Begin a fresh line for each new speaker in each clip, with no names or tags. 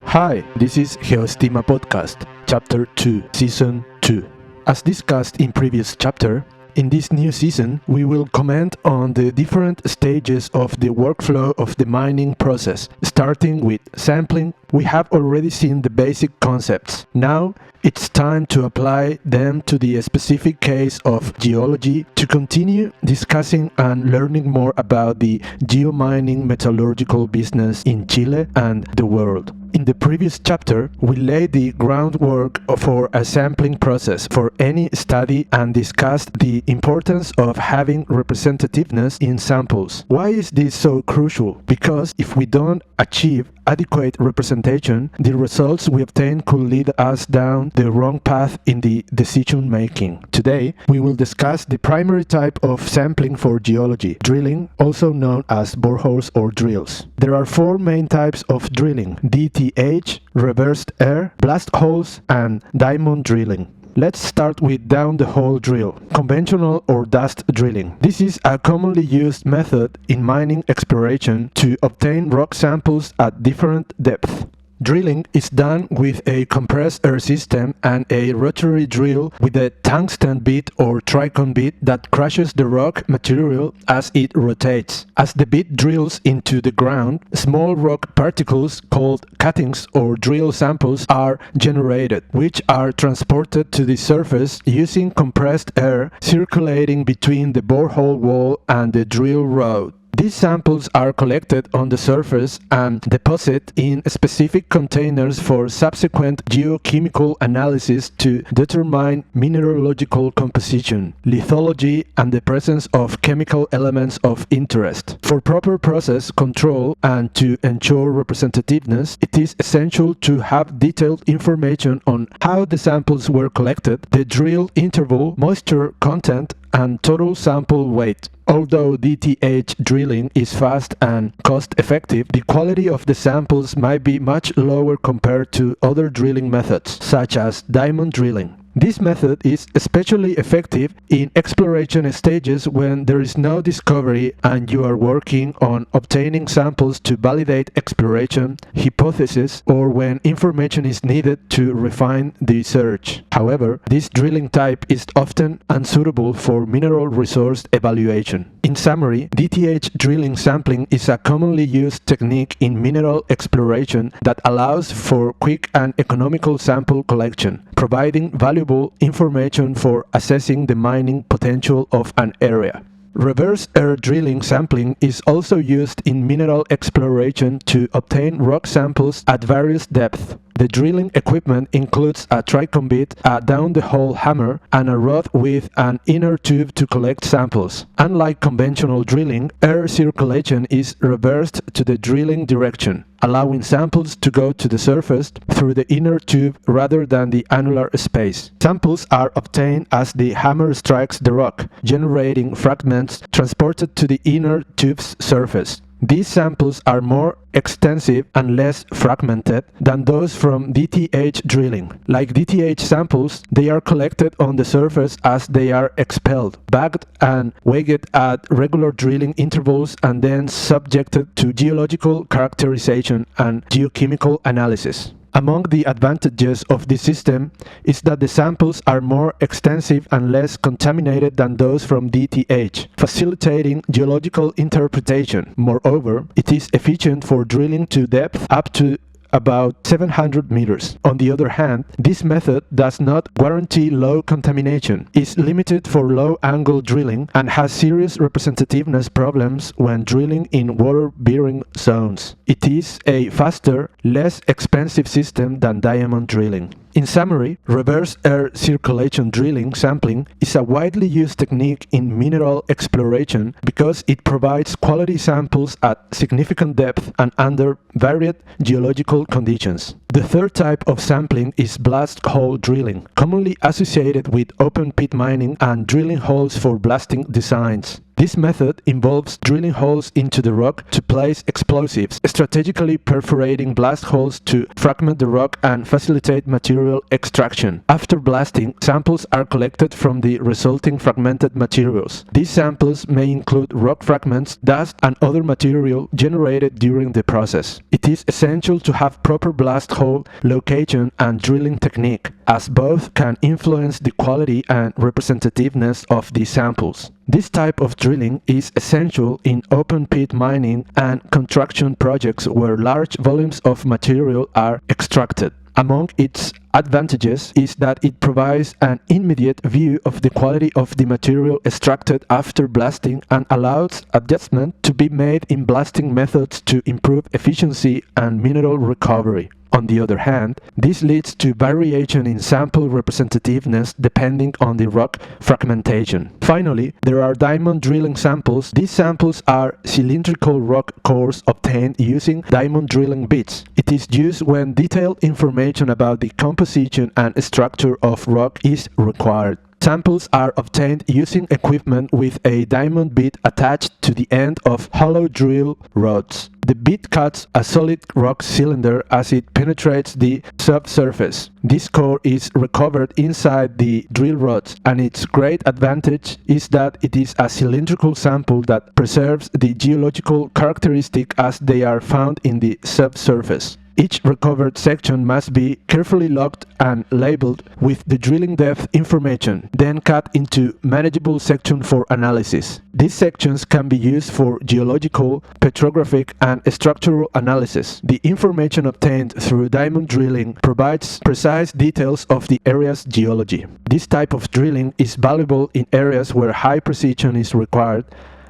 Hi, this is Geoestima Podcast, Chapter 2, Season 2. As discussed in previous chapter, in this new season, we will comment on the different stages of the workflow of the mining process. Starting with sampling, we have already seen the basic concepts. Now, it's time to apply them to the specific case of geology to continue discussing and learning more about the geo-mining-metallurgical business in Chile and the world. In the previous chapter, we laid the groundwork for a sampling process for any study and discussed the importance of having representativeness in samples. Why is this so crucial? Because if we don't achieve adequate representation, the results we obtain could lead us down the wrong path in the decision making. Today, we will discuss the primary type of sampling for geology, drilling, also known as boreholes or drills. There are four main types of drilling: DTH, reversed air, blast holes, and diamond drilling. Let's start with down-the-hole drill, conventional or dust drilling. This is a commonly used method in mining exploration to obtain rock samples at different depths. Drilling is done with a compressed air system and a rotary drill with a tungsten bit or tricon bit that crushes the rock material as it rotates. As the bit drills into the ground, small rock particles called cuttings or drill samples are generated, which are transported to the surface using compressed air circulating between the borehole wall and the drill road. These samples are collected on the surface and deposited in specific containers for subsequent geochemical analysis to determine mineralogical composition, lithology, and the presence of chemical elements of interest. For proper process control and to ensure representativeness, it is essential to have detailed information on how the samples were collected, the drill interval, moisture content, and total sample weight. Although DTH drilling is fast and cost-effective, the quality of the samples might be much lower compared to other drilling methods, such as diamond drilling. This method is especially effective in exploration stages when there is no discovery and you are working on obtaining samples to validate exploration hypotheses or when information is needed to refine the search. However, this drilling type is often unsuitable for mineral resource evaluation. In summary, DTH drilling sampling is a commonly used technique in mineral exploration that allows for quick and economical sample collection, providing valuable information for assessing the mining potential of an area. Reverse air drilling sampling is also used in mineral exploration to obtain rock samples at various depths. The drilling equipment includes a tricon bit, a down-the-hole hammer, and a rod with an inner tube to collect samples. Unlike conventional drilling, air circulation is reversed to the drilling direction, allowing samples to go to the surface through the inner tube rather than the annular space. Samples are obtained as the hammer strikes the rock, generating fragments transported to the inner tube's surface. These samples are more extensive and less fragmented than those from DTH drilling. Like DTH samples, they are collected on the surface as they are expelled, bagged and weighed at regular drilling intervals and then subjected to geological characterization and geochemical analysis. Among the advantages of this system is that the samples are more extensive and less contaminated than those from DTH, facilitating geological interpretation. Moreover, it is efficient for drilling to depth up to about 700 meters. On the other hand, this method does not guarantee low contamination, is limited for low-angle drilling, and has serious representativeness problems when drilling in water-bearing zones. It is a faster, less expensive system than diamond drilling. In summary, reverse air circulation drilling sampling is a widely used technique in mineral exploration because it provides quality samples at significant depth and under varied geological conditions. The third type of sampling is blast hole drilling, commonly associated with open pit mining and drilling holes for blasting designs. This method involves drilling holes into the rock to place explosives, strategically perforating blast holes to fragment the rock and facilitate material extraction. After blasting, samples are collected from the resulting fragmented materials. These samples may include rock fragments, dust, and other material generated during the process. It is essential to have proper blast hole location and drilling technique, as both can influence the quality and representativeness of the samples. This type of drilling is essential in open-pit mining and construction projects where large volumes of material are extracted. Among its advantages is that it provides an immediate view of the quality of the material extracted after blasting and allows adjustment to be made in blasting methods to improve efficiency and mineral recovery. On the other hand, this leads to variation in sample representativeness depending on the rock fragmentation. Finally, there are diamond drilling samples. These samples are cylindrical rock cores obtained using diamond drilling bits. It is used when detailed information about the composition and structure of rock is required. Samples are obtained using equipment with a diamond bit attached to the end of hollow drill rods. The bit cuts a solid rock cylinder as it penetrates the subsurface. This core is recovered inside the drill rods, and its great advantage is that it is a cylindrical sample that preserves the geological characteristic as they are found in the subsurface. Each recovered section must be carefully logged and labeled with the drilling depth information, then cut into manageable sections for analysis. These sections can be used for geological, petrographic, and structural analysis. The information obtained through diamond drilling provides precise details of the area's geology. This type of drilling is valuable in areas where high precision is required,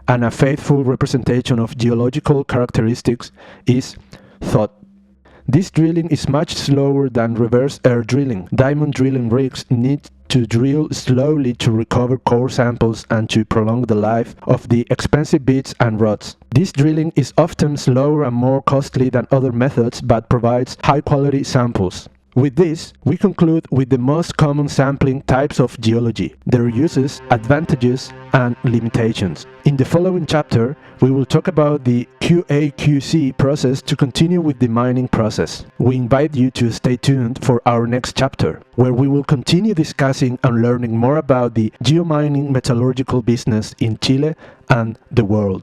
and a faithful representation of geological characteristics is thought. This drilling is much slower than reverse air drilling. Diamond drilling rigs need to drill slowly to recover core samples and to prolong the life of the expensive bits and rods. This drilling is often slower and more costly than other methods but provides high-quality samples. With this, we conclude with the most common sampling types of geology, their uses, advantages, and limitations. In the following chapter, we will talk about the QA/QC process to continue with the mining process. We invite you to stay tuned for our next chapter, where we will continue discussing and learning more about the geomining metallurgical business in Chile and the world.